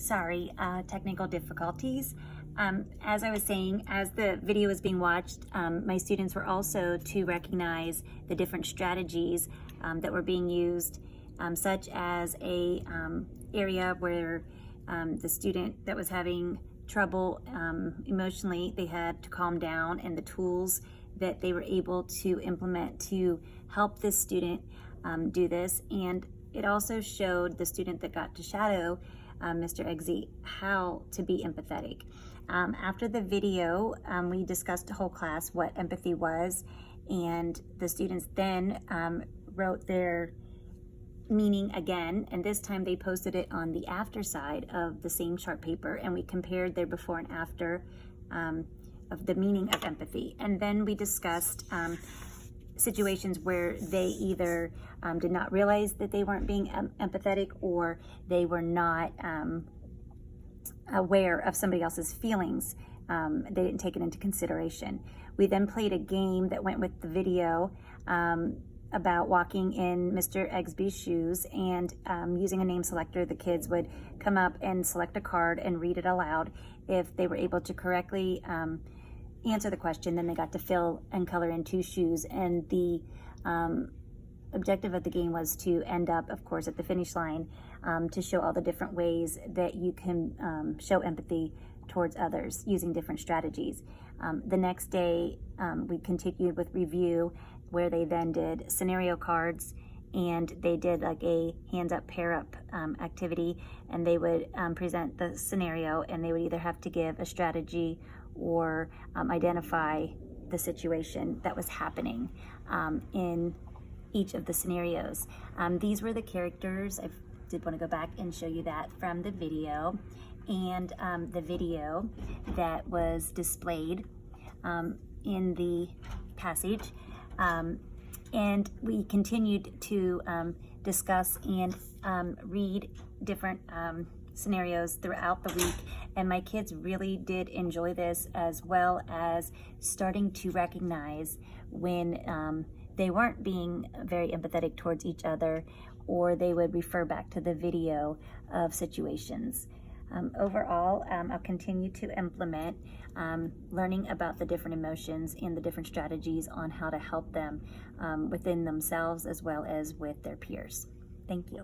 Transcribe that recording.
Sorry, technical difficulties. As I was saying, as the video was being watched, my students were also to recognize the different strategies that were being used, such as a area where the student that was having trouble emotionally, they had to calm down, and the tools that they were able to implement to help this student do this. And it also showed the student that got to shadow Mr. Eggsy how to be empathetic. After the video, we discussed the whole class what empathy was, and the students then wrote their meaning again, and this time they posted it on the after side of the same chart paper, and we compared their before and after of the meaning of empathy. And then we discussed situations where they either did not realize that they weren't being empathetic, or they were not aware of somebody else's feelings. They didn't take it into consideration. We then played a game that went with the video about walking in Mr. Eggsby's shoes, and using a name selector, the kids would come up and select a card and read it aloud. If they were able to correctly answer the question, then they got to fill and color in 2 shoes, and the objective of the game was to end up, of course, at the finish line, to show all the different ways that you can show empathy towards others using different strategies. The next day, we continued with review, where they then did scenario cards, and they did like a hands up, pair up activity, and they would present the scenario, and they would either have to give a strategy or identify the situation that was happening in each of the scenarios. These were the characters. I did want to go back and show you that from the video, and the video that was displayed in the passage. And we continued to discuss and read different scenarios throughout the week, and my kids really did enjoy this, as well as starting to recognize when they weren't being very empathetic towards each other, or they would refer back to the video of situations. Overall, I'll continue to implement learning about the different emotions and the different strategies on how to help them within themselves as well as with their peers. Thank you.